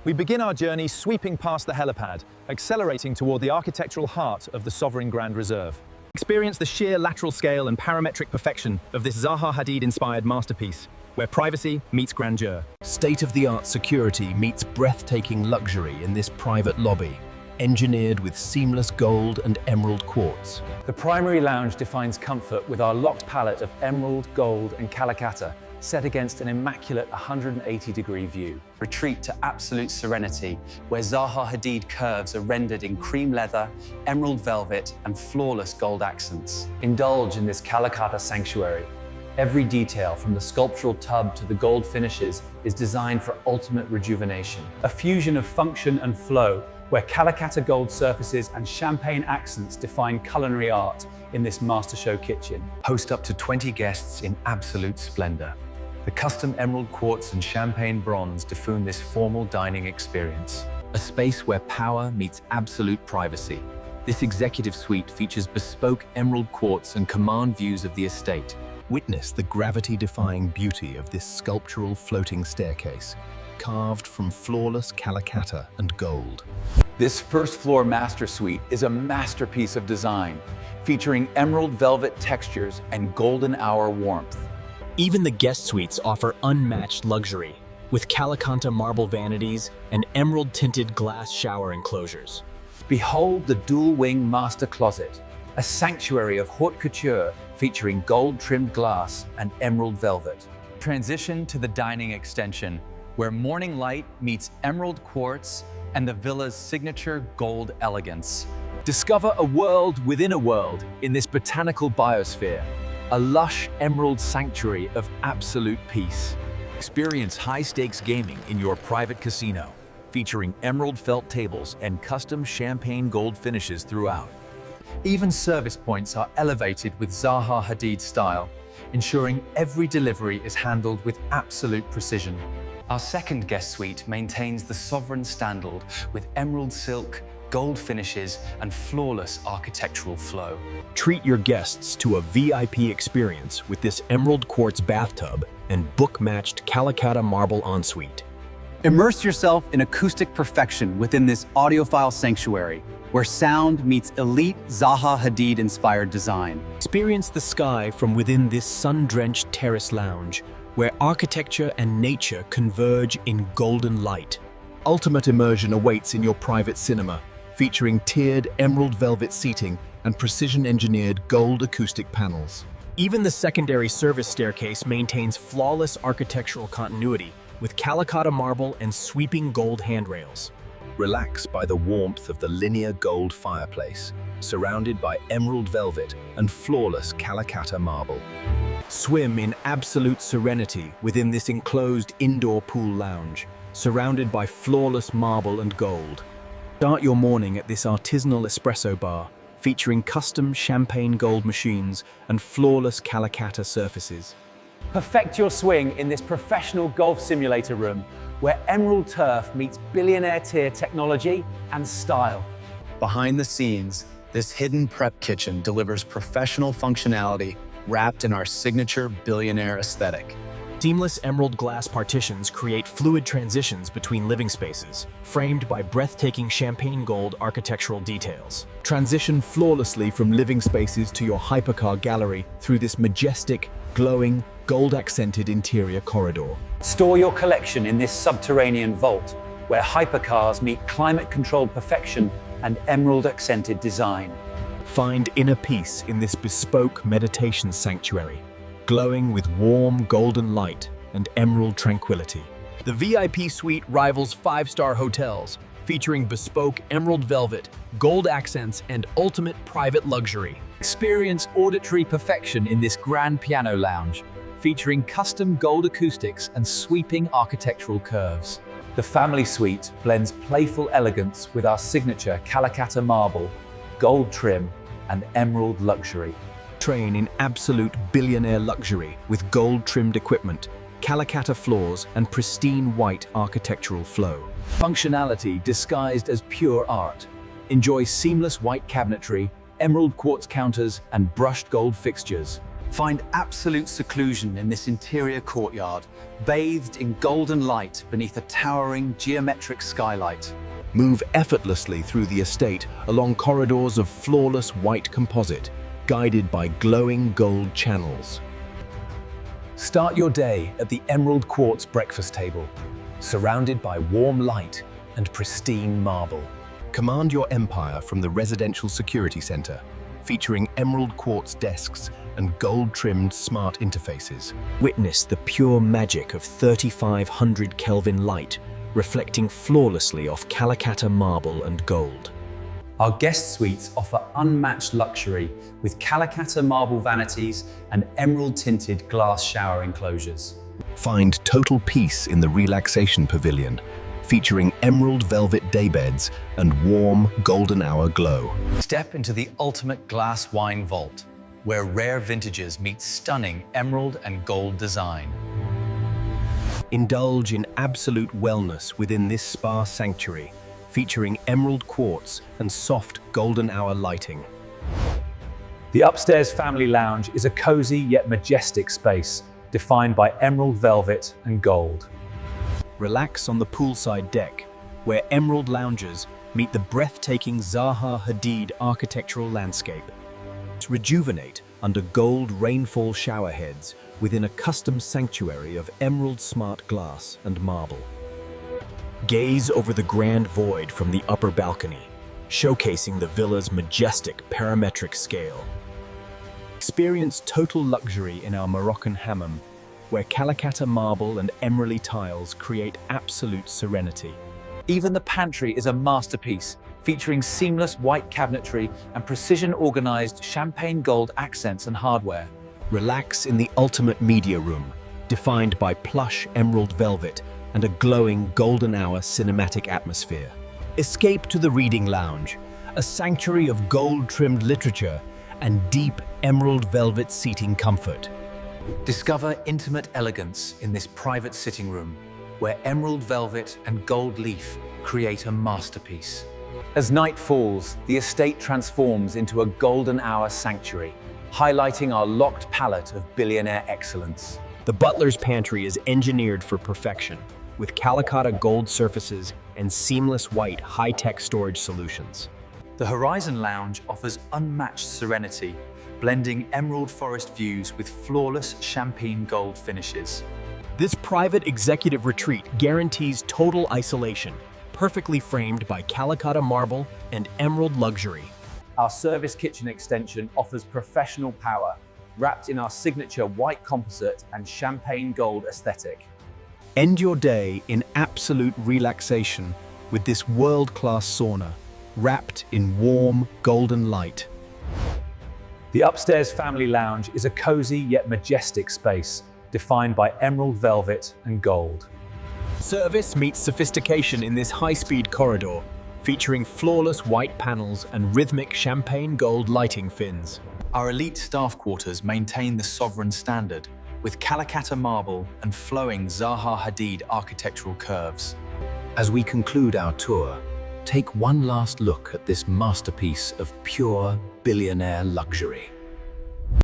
We begin our journey sweeping past the helipad, accelerating toward the architectural heart of the Sovereign Grand Reserve. Experience the sheer lateral scale and parametric perfection of this Zaha Hadid-inspired masterpiece, where privacy meets grandeur. State-of-the-art security meets breathtaking luxury in this private lobby, engineered with seamless gold and emerald quartz. The primary lounge defines comfort with our locked palette of emerald, gold, and Calacatta, set against an immaculate 180-degree view. Retreat to absolute serenity, where Zaha Hadid curves are rendered in cream leather, emerald velvet, and flawless gold accents. Indulge in this Calacatta sanctuary. Every detail, from the sculptural tub to the gold finishes, is designed for ultimate rejuvenation. A fusion of function and flow, where Calacatta gold surfaces and champagne accents define culinary art in this master show kitchen. Host up to 20 guests in absolute splendor. The custom emerald quartz and champagne bronze define this formal dining experience. A space where power meets absolute privacy. This executive suite features bespoke emerald quartz and command views of the estate. Witness the gravity-defying beauty of this sculptural floating staircase, carved from flawless Calacatta and gold. This first-floor master suite is a masterpiece of design, featuring emerald velvet textures and golden hour warmth. Even the guest suites offer unmatched luxury, with Calacatta marble vanities and emerald-tinted glass shower enclosures. Behold the dual-wing master closet, a sanctuary of haute couture featuring gold-trimmed glass and emerald velvet. Transition to the dining extension, where morning light meets emerald quartz and the villa's signature gold elegance. Discover a world within a world in this botanical biosphere, a lush emerald sanctuary of absolute peace. Experience high-stakes gaming in your private casino, featuring emerald felt tables and custom champagne gold finishes throughout. Even service points are elevated with Zaha Hadid style, ensuring every delivery is handled with absolute precision. Our second guest suite maintains the sovereign standard with emerald silk, gold finishes, and flawless architectural flow. Treat your guests to a VIP experience with this emerald quartz bathtub and book-matched Calacatta marble ensuite. Immerse yourself in acoustic perfection within this audiophile sanctuary, where sound meets elite Zaha Hadid-inspired design. Experience the sky from within this sun-drenched terrace lounge, where architecture and nature converge in golden light. Ultimate immersion awaits in your private cinema, featuring tiered emerald velvet seating and precision-engineered gold acoustic panels. Even the secondary service staircase maintains flawless architectural continuity, with Calacatta marble and sweeping gold handrails. Relax by the warmth of the linear gold fireplace, surrounded by emerald velvet and flawless Calacatta marble. Swim in absolute serenity within this enclosed indoor pool lounge, surrounded by flawless marble and gold. Start your morning at this artisanal espresso bar, featuring custom champagne gold machines and flawless Calacatta surfaces. Perfect your swing in this professional golf simulator room, where emerald turf meets billionaire tier technology and style. Behind the scenes, this hidden prep kitchen delivers professional functionality wrapped in our signature billionaire aesthetic. Seamless emerald glass partitions create fluid transitions between living spaces, framed by breathtaking champagne gold architectural details. Transition flawlessly from living spaces to your hypercar gallery through this majestic, glowing, gold-accented interior corridor. Store your collection in this subterranean vault, where hypercars meet climate-controlled perfection and emerald-accented design. Find inner peace in this bespoke meditation sanctuary, glowing with warm golden light and emerald tranquility. The VIP suite rivals five-star hotels, featuring bespoke emerald velvet, gold accents, and ultimate private luxury. Experience auditory perfection in this grand piano lounge, featuring custom gold acoustics and sweeping architectural curves. The family suite blends playful elegance with our signature Calacatta marble, gold trim, and emerald luxury. Train in absolute billionaire luxury with gold-trimmed equipment, Calacatta floors, and pristine white architectural flow. Functionality disguised as pure art. Enjoy seamless white cabinetry, emerald quartz counters, and brushed gold fixtures. Find absolute seclusion in this interior courtyard, bathed in golden light beneath a towering geometric skylight. Move effortlessly through the estate along corridors of flawless white composite, guided by glowing gold channels. Start your day at the emerald quartz breakfast table, surrounded by warm light and pristine marble. Command your empire from the residential security center, featuring emerald quartz desks and gold-trimmed smart interfaces. Witness the pure magic of 3,500 Kelvin light, reflecting flawlessly off Calacatta marble and gold. Our guest suites offer unmatched luxury with Calacatta marble vanities and emerald-tinted glass shower enclosures. Find total peace in the relaxation pavilion, featuring emerald velvet daybeds and warm golden hour glow. Step into the ultimate glass wine vault, where rare vintages meet stunning emerald and gold design. Indulge in absolute wellness within this spa sanctuary, featuring emerald quartz and soft golden hour lighting. The upstairs family lounge is a cozy yet majestic space, defined by emerald velvet and gold. Relax on the poolside deck, where emerald lounges meet the breathtaking Zaha Hadid architectural landscape. Rejuvenate under gold rainfall showerheads within a custom sanctuary of emerald smart glass and marble. Gaze over the grand void from the upper balcony, showcasing the villa's majestic parametric scale. Experience total luxury in our Moroccan hammam, where Calacatta marble and emerald tiles create absolute serenity. Even the pantry is a masterpiece, featuring seamless white cabinetry and precision-organized champagne gold accents and hardware. Relax in the ultimate media room, defined by plush emerald velvet and a glowing golden hour cinematic atmosphere. Escape to the reading lounge, a sanctuary of gold-trimmed literature and deep emerald velvet seating comfort. Discover intimate elegance in this private sitting room, where emerald velvet and gold leaf create a masterpiece. As night falls, the estate transforms into a golden hour sanctuary, highlighting our locked palette of billionaire excellence. The butler's pantry is engineered for perfection, with Calacatta gold surfaces and seamless white high-tech storage solutions. The Horizon Lounge offers unmatched serenity, blending emerald forest views with flawless champagne gold finishes. This private executive retreat guarantees total isolation, perfectly framed by Calacatta marble and emerald luxury. Our service kitchen extension offers professional power, wrapped in our signature white composite and champagne gold aesthetic. End your day in absolute relaxation with this world-class sauna, wrapped in warm golden light. The upstairs family lounge is a cozy yet majestic space, defined by emerald velvet and gold. Service meets sophistication in this high-speed corridor, featuring flawless white panels and rhythmic champagne gold lighting fins. Our elite staff quarters maintain the sovereign standard, with Calacatta marble and flowing Zaha Hadid architectural curves. As we conclude our tour, take one last look at this masterpiece of pure billionaire luxury.